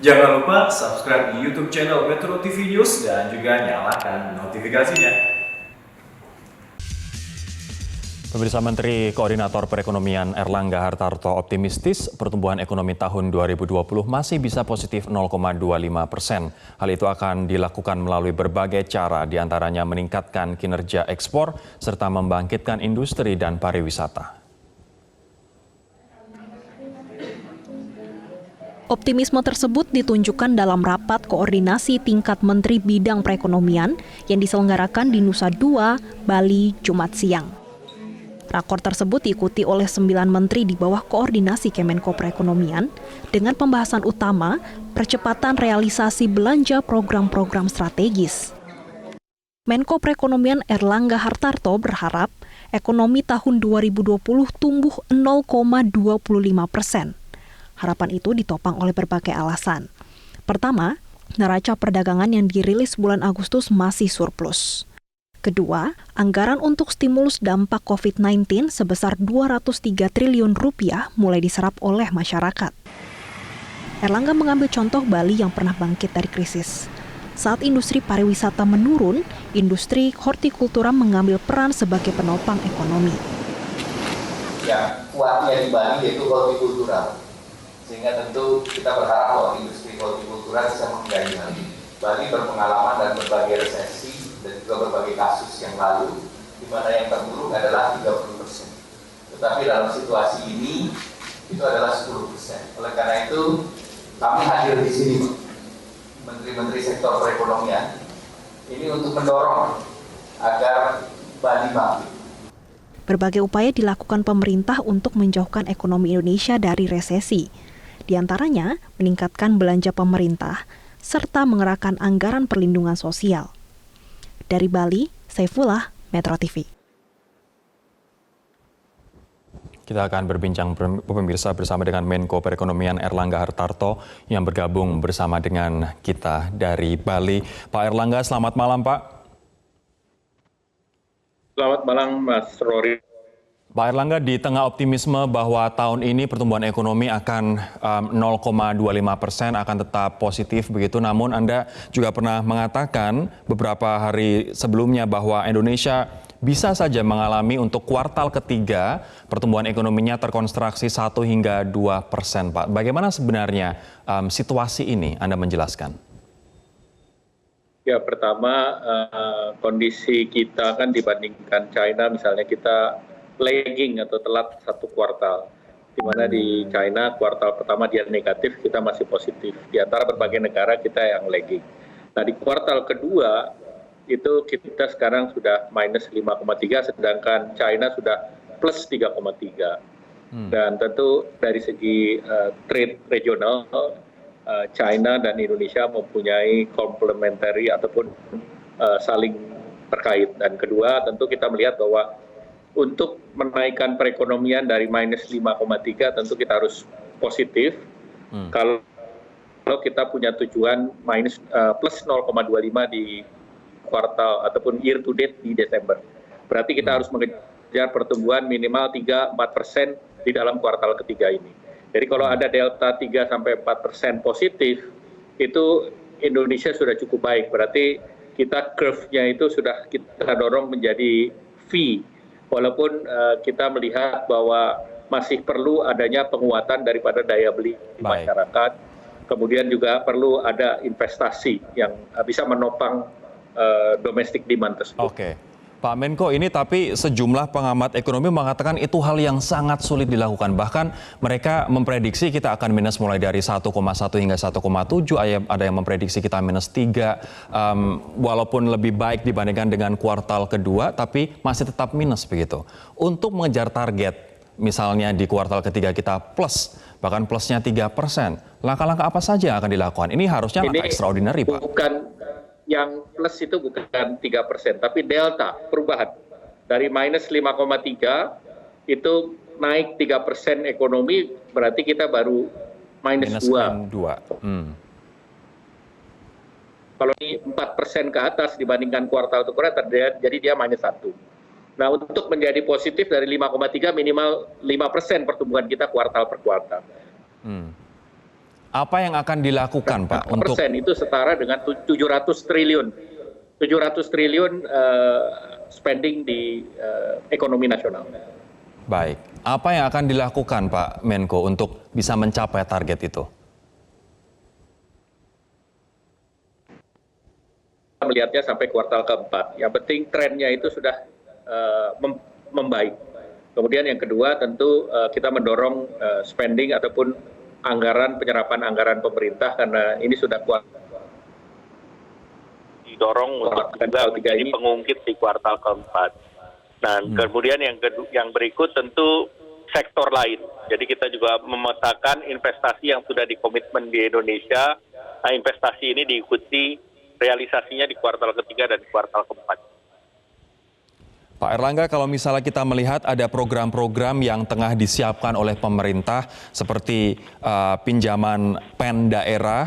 Jangan lupa subscribe di YouTube channel Metro TV News dan juga nyalakan notifikasinya. Pemirsa, Menteri Koordinator Perekonomian Erlangga Hartarto optimistis pertumbuhan ekonomi tahun 2020 masih bisa positif 0,25%. Hal itu akan dilakukan melalui berbagai cara, diantaranya meningkatkan kinerja ekspor serta membangkitkan industri dan pariwisata. Optimisme tersebut ditunjukkan dalam rapat koordinasi tingkat Menteri Bidang Perekonomian yang diselenggarakan di Nusa Dua, Bali, Jumat siang. Rakor tersebut diikuti oleh 9 menteri di bawah koordinasi Kemenko Perekonomian dengan pembahasan utama percepatan realisasi belanja program-program strategis. Menko Perekonomian Erlangga Hartarto berharap ekonomi tahun 2020 tumbuh 0,25%. Harapan itu ditopang oleh berbagai alasan. Pertama, neraca perdagangan yang dirilis bulan Agustus masih surplus. Kedua, anggaran untuk stimulus dampak COVID-19 sebesar 203 triliun rupiah mulai diserap oleh masyarakat. Erlangga mengambil contoh Bali yang pernah bangkit dari krisis. Saat industri pariwisata menurun, industri hortikultura mengambil peran sebagai penopang ekonomi. Yang kuatnya di Bali yaitu hortikultura. Sehingga tentu kita berharap bahwa industri hortikultura bisa menggali hal ini. Bali berpengalaman dan berbagai resesi dan juga berbagai kasus yang lalu, di mana yang terburuk adalah 30%. Tetapi dalam situasi ini, itu adalah 10%. Oleh karena itu, kami hadir di sini, Menteri-Menteri Sektor Perekonomian, ini untuk mendorong agar Bali bangkit. Berbagai upaya dilakukan pemerintah untuk menjauhkan ekonomi Indonesia dari resesi. Di antaranya, meningkatkan belanja pemerintah, serta mengerahkan anggaran perlindungan sosial. Dari Bali, Saifullah, Metro TV. Kita akan berbincang pemirsa bersama dengan Menko Perekonomian Erlangga Hartarto yang bergabung bersama dengan kita dari Bali. Pak Erlangga, selamat malam Pak. Selamat malam Mas Rory. Pak Erlangga, di tengah optimisme bahwa tahun ini pertumbuhan ekonomi akan 0,25% akan tetap positif begitu, namun Anda juga pernah mengatakan beberapa hari sebelumnya bahwa Indonesia bisa saja mengalami untuk kuartal ketiga pertumbuhan ekonominya terkonstruksi 1 hingga 2%, Pak. Bagaimana sebenarnya situasi ini? Anda menjelaskan. Ya, pertama kondisi kita kan dibandingkan China, misalnya kita lagging atau telat 1 kuartal, di mana di China kuartal pertama dia negatif, kita masih positif. Di antara berbagai negara kita yang lagging. Nah, di kuartal kedua itu kita sekarang sudah minus 5,3, sedangkan China sudah plus 3,3. Dan tentu dari segi trade regional, China dan Indonesia mempunyai complementary ataupun saling terkait. Dan kedua, tentu kita melihat bahwa untuk menaikkan perekonomian dari minus 5,3 tentu kita harus positif. Kalau kita punya tujuan minus plus 0,25 di kuartal ataupun year to date di Desember. Berarti kita harus mengejar pertumbuhan minimal 3-4% di dalam kuartal ketiga ini. Jadi kalau ada delta 3-4% positif, itu Indonesia sudah cukup baik. Berarti kita curve-nya itu sudah kita dorong menjadi V. Walaupun kita melihat bahwa masih perlu adanya penguatan daripada daya beli masyarakat, kemudian juga perlu ada investasi yang bisa menopang domestic demand tersebut. Oke. Pak Menko, ini tapi sejumlah pengamat ekonomi mengatakan itu hal yang sangat sulit dilakukan. Bahkan mereka memprediksi kita akan minus mulai dari 1,1 hingga 1,7. Ada yang memprediksi kita minus 3. Walaupun lebih baik dibandingkan dengan kuartal kedua, tapi masih tetap minus begitu. Untuk mengejar target, misalnya di kuartal ketiga kita plus, bahkan plusnya 3%. Langkah-langkah apa saja yang akan dilakukan? Ini harusnya langkah extraordinary, Pak. Yang plus itu bukan 3%, tapi delta perubahan dari minus 5,3 itu naik 3% ekonomi, berarti kita baru minus 2. Kalau ini 4% ke atas dibandingkan kuartal ke kuartal, jadi dia minus 1. Nah, untuk menjadi positif dari 5,3 minimal 5% pertumbuhan kita kuartal per kuartal. Apa yang akan dilakukan, Pak, untuk persen itu setara dengan 700 triliun. 700 triliun spending di ekonomi nasional. baik. Apa yang akan dilakukan, Pak Menko, untuk bisa mencapai target itu? Kita melihatnya sampai kuartal keempat. Yang penting trennya itu sudah membaik. Kemudian yang kedua tentu kita mendorong spending ataupun penyerapan anggaran pemerintah karena ini sudah kuat. Didorong untuk juga menjadi pengungkit di kuartal keempat. Nah, kemudian yang berikut tentu sektor lain. Jadi kita juga memetakan investasi yang sudah dikomitmen di Indonesia. Nah, investasi ini diikuti realisasinya di kuartal ketiga dan kuartal keempat. Pak Erlangga, kalau misalnya kita melihat ada program-program yang tengah disiapkan oleh pemerintah seperti pinjaman PEN daerah,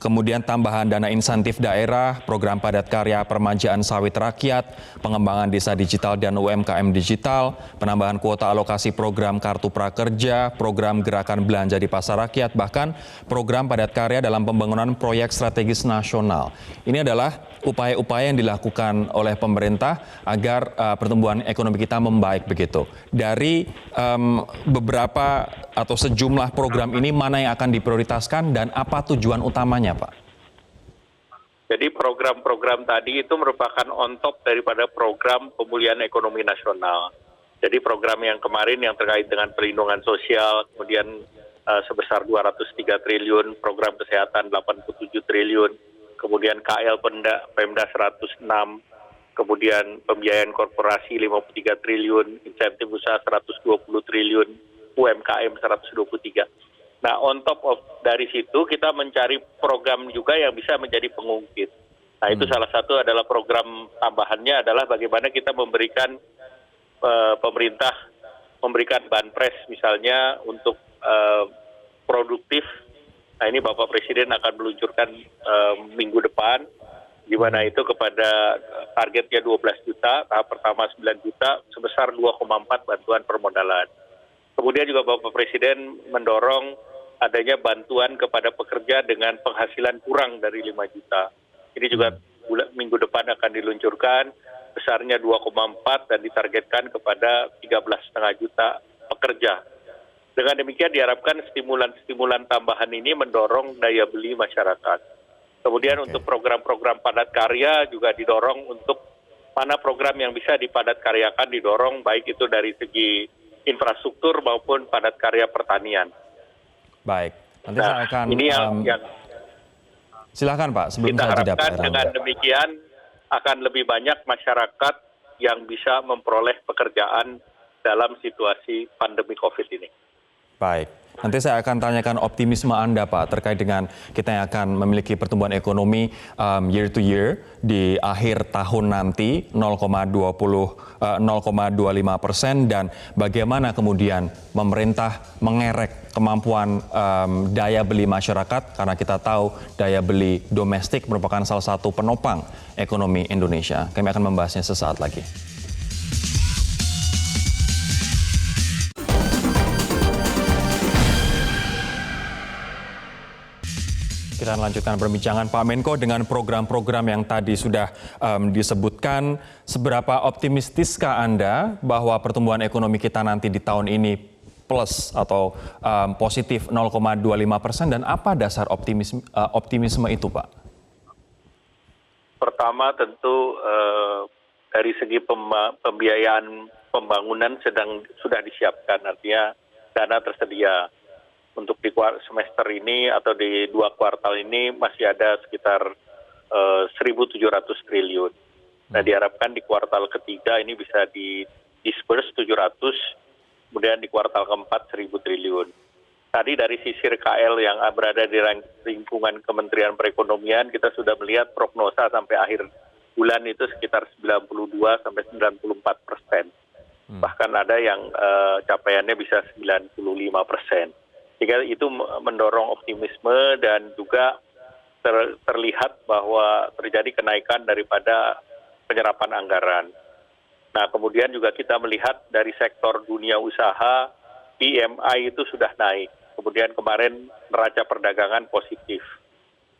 kemudian tambahan dana insentif daerah, program padat karya permajaan sawit rakyat, pengembangan desa digital dan UMKM digital, penambahan kuota alokasi program kartu prakerja, program gerakan belanja di pasar rakyat, bahkan program padat karya dalam pembangunan proyek strategis nasional. Ini adalah upaya-upaya yang dilakukan oleh pemerintah agar pertumbuhan ekonomi kita membaik begitu. Dari beberapa atau sejumlah program ini mana yang akan diprioritaskan dan apa tujuan utamanya, Pak? Jadi program-program tadi itu merupakan on top daripada program pemulihan ekonomi nasional. Jadi program yang kemarin yang terkait dengan perlindungan sosial, kemudian sebesar 203 triliun, program kesehatan 87 triliun, kemudian KL Pemda 106, kemudian pembiayaan korporasi 53 triliun, insentif usaha 120 triliun, UMKM 123. Nah, on top of dari situ kita mencari program juga yang bisa menjadi pengungkit. Nah, itu salah satu adalah program tambahannya adalah bagaimana kita memberikan pemerintah memberikan banpres misalnya untuk produktif. Nah, ini Bapak Presiden akan meluncurkan minggu depan, di mana itu kepada targetnya 12 juta, tahap pertama 9 juta, sebesar 2,4 bantuan permodalan. Kemudian juga Bapak Presiden mendorong adanya bantuan kepada pekerja dengan penghasilan kurang dari 5 juta. Ini juga minggu depan akan diluncurkan, besarnya 2,4 dan ditargetkan kepada 13,5 juta pekerja. Dengan demikian diharapkan stimulan-stimulan tambahan ini mendorong daya beli masyarakat. Kemudian untuk program-program padat karya juga didorong untuk mana program yang bisa dipadat karyakan didorong baik itu dari segi infrastruktur maupun padat karya pertanian. Baik, nanti saya akan ini yang silakan Pak sebelum kita saya jeda, Pak harapkan Erlangga. dengan demikian akan lebih banyak masyarakat yang bisa memperoleh pekerjaan dalam situasi pandemi COVID ini. Baik, nanti saya akan tanyakan optimisme Anda Pak terkait dengan kita yang akan memiliki pertumbuhan ekonomi year to year di akhir tahun nanti 0,25% dan bagaimana kemudian pemerintah mengerek kemampuan daya beli masyarakat karena kita tahu daya beli domestik merupakan salah satu penopang ekonomi Indonesia. Kami akan membahasnya sesaat lagi. Kita lanjutkan perbincangan Pak Menko dengan program-program yang tadi sudah disebutkan. Seberapa optimistiskah Anda bahwa pertumbuhan ekonomi kita nanti di tahun ini plus atau positif 0,25% dan apa dasar optimisme itu, Pak? Pertama tentu dari segi pembiayaan pembangunan sudah disiapkan, artinya dana tersedia. Untuk di semester ini atau di 2 kuartal ini masih ada sekitar 1.700 triliun. Nah, diharapkan di kuartal ketiga ini bisa di-disperse 700, kemudian di kuartal keempat 1.000 triliun. Tadi dari sisi KL yang berada di lingkungan Kementerian Perekonomian, kita sudah melihat prognosa sampai akhir bulan itu sekitar 92-94%. Bahkan ada yang capaiannya bisa 95%. Sehingga itu mendorong optimisme dan juga terlihat bahwa terjadi kenaikan daripada penyerapan anggaran. Nah, kemudian juga kita melihat dari sektor dunia usaha, PMI itu sudah naik. kemudian kemarin neraca perdagangan positif,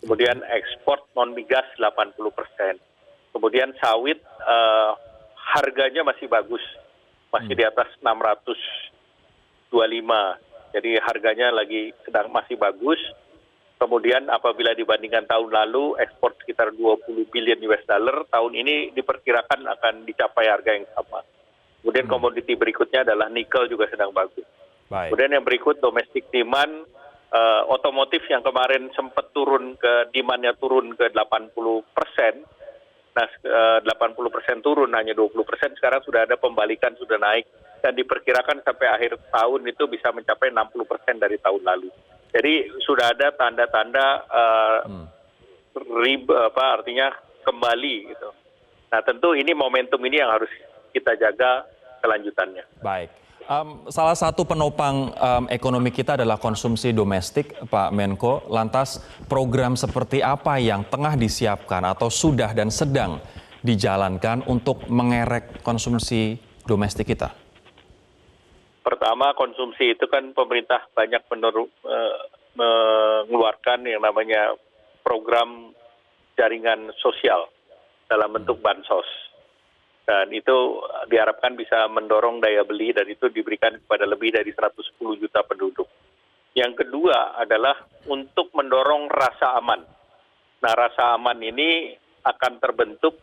kemudian ekspor non migas 80%, kemudian sawit harganya masih bagus, masih di atas 625, jadi harganya lagi masih bagus. Kemudian apabila dibandingkan tahun lalu ekspor sekitar 20 billion US dollar, tahun ini diperkirakan akan dicapai harga yang sama. Kemudian komoditi berikutnya adalah nikel juga sedang bagus. Baik. Kemudian yang berikut domestic demand, otomotif yang kemarin sempat turun demandnya turun ke 80%. Nah, 80% turun, hanya 20% sekarang sudah ada pembalikan, sudah naik. Dan diperkirakan sampai akhir tahun itu bisa mencapai 60% dari tahun lalu. Jadi sudah ada tanda-tanda artinya kembali gitu. Nah, tentu ini momentum ini yang harus kita jaga kelanjutannya. Baik. Salah satu penopang ekonomi kita adalah konsumsi domestik, Pak Menko. Lantas program seperti apa yang tengah disiapkan atau sudah dan sedang dijalankan untuk mengerek konsumsi domestik kita? Pertama, konsumsi itu kan pemerintah banyak mengeluarkan yang namanya program jaringan sosial dalam bentuk bansos. Dan itu diharapkan bisa mendorong daya beli dan itu diberikan kepada lebih dari 110 juta penduduk. Yang kedua adalah untuk mendorong rasa aman. Nah, rasa aman ini akan terbentuk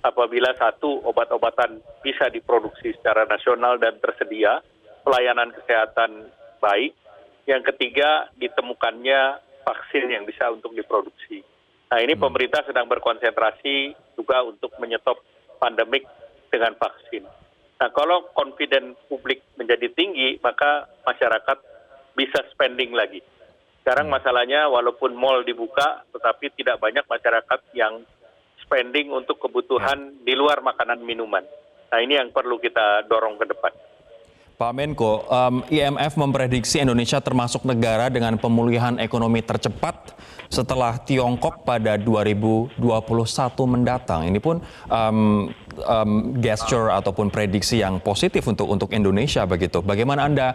apabila satu, obat-obatan bisa diproduksi secara nasional dan tersedia, pelayanan kesehatan baik. Yang ketiga, ditemukannya vaksin yang bisa untuk diproduksi. Nah, ini pemerintah sedang berkonsentrasi juga untuk menyetop pandemik dengan vaksin. Nah, kalau confidence publik menjadi tinggi, maka masyarakat bisa spending lagi. Sekarang masalahnya walaupun mal dibuka, tetapi tidak banyak masyarakat yang spending untuk kebutuhan di luar makanan minuman. Nah, ini yang perlu kita dorong ke depan. Pak Menko, IMF memprediksi Indonesia termasuk negara dengan pemulihan ekonomi tercepat setelah Tiongkok pada 2021 mendatang. Ini pun gesture ataupun prediksi yang positif untuk Indonesia begitu. Bagaimana Anda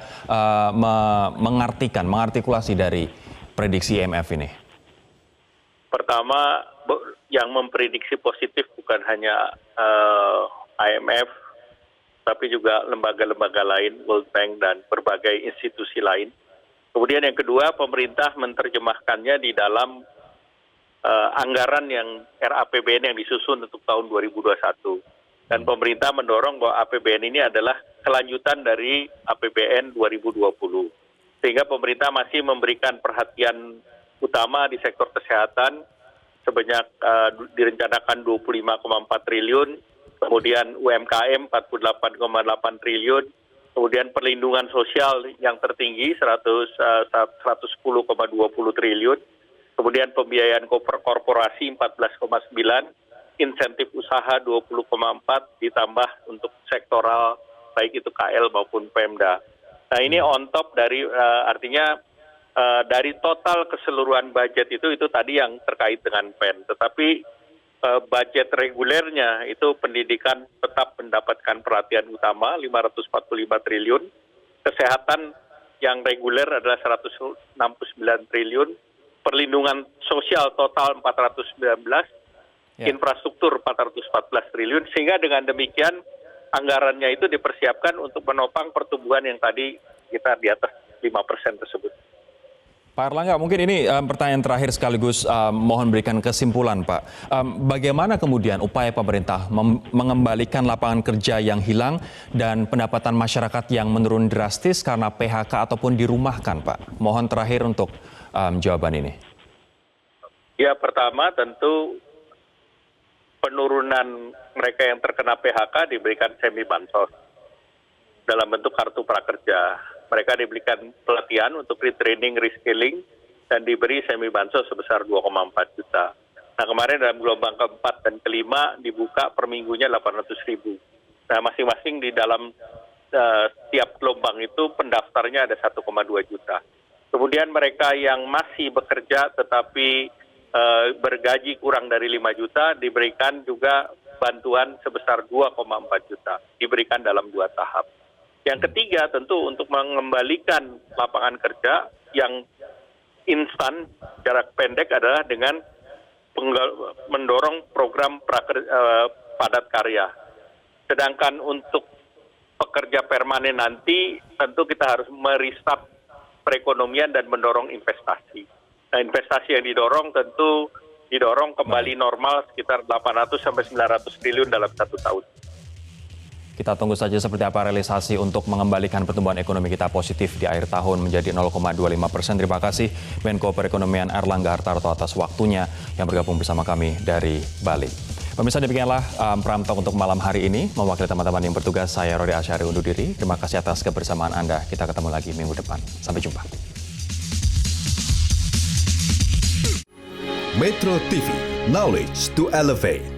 mengartikulasi dari prediksi IMF ini? Pertama, yang memprediksi positif bukan hanya IMF, tapi juga lembaga-lembaga lain, World Bank dan berbagai institusi lain. Kemudian yang kedua, pemerintah menerjemahkannya di dalam anggaran yang RAPBN yang disusun untuk tahun 2021. Dan pemerintah mendorong bahwa APBN ini adalah kelanjutan dari APBN 2020. Sehingga pemerintah masih memberikan perhatian utama di sektor kesehatan sebanyak direncanakan 25,4 triliun, kemudian UMKM 48,8 triliun, kemudian perlindungan sosial yang tertinggi 110,20 triliun, kemudian pembiayaan korporasi 14,9, insentif usaha 20,4, ditambah untuk sektoral baik itu KL maupun Pemda. Nah, ini on top dari artinya dari total keseluruhan budget itu tadi yang terkait dengan PEN, tetapi budget regulernya itu pendidikan tetap mendapatkan perhatian utama 545 triliun, kesehatan yang reguler adalah 169 triliun, perlindungan sosial total 419, infrastruktur 414 triliun, sehingga dengan demikian anggarannya itu dipersiapkan untuk menopang pertumbuhan yang tadi kita di atas 5% tersebut. Pak Erlangga, mungkin ini pertanyaan terakhir sekaligus mohon berikan kesimpulan, Pak. Bagaimana kemudian upaya pemerintah mengembalikan lapangan kerja yang hilang dan pendapatan masyarakat yang menurun drastis karena PHK ataupun dirumahkan, Pak? Mohon terakhir untuk jawaban ini. Ya, pertama tentu penurunan mereka yang terkena PHK diberikan semi bansos dalam bentuk kartu prakerja. Mereka diberikan pelatihan untuk retraining, reskilling, dan diberi semi bansos sebesar 2,4 juta. Nah, kemarin dalam gelombang keempat dan kelima dibuka per minggunya 800.000. Nah, masing-masing di dalam setiap gelombang itu pendaftarnya ada 1,2 juta. Kemudian mereka yang masih bekerja tetapi bergaji kurang dari 5 juta diberikan juga bantuan sebesar 2,4 juta. Diberikan dalam 2 tahap. Yang ketiga tentu untuk mengembalikan lapangan kerja yang instan jarak pendek adalah dengan mendorong program padat karya. Sedangkan untuk pekerja permanen nanti tentu kita harus merestart perekonomian dan mendorong investasi. Nah, investasi yang didorong tentu didorong kembali normal sekitar 800 sampai 900 triliun dalam 1 tahun. Kita tunggu saja seperti apa realisasi untuk mengembalikan pertumbuhan ekonomi kita positif di akhir tahun menjadi 0,25%. Terima kasih Menko Perekonomian Airlangga Hartarto atas waktunya yang bergabung bersama kami dari Bali. Pemirsa, demikianlah Prime Talk untuk malam hari ini. Mewakili teman-teman yang bertugas, saya Rodi Asyari undur diri. Terima kasih atas kebersamaan Anda. Kita ketemu lagi minggu depan. Sampai jumpa. Metro TV, knowledge to elevate.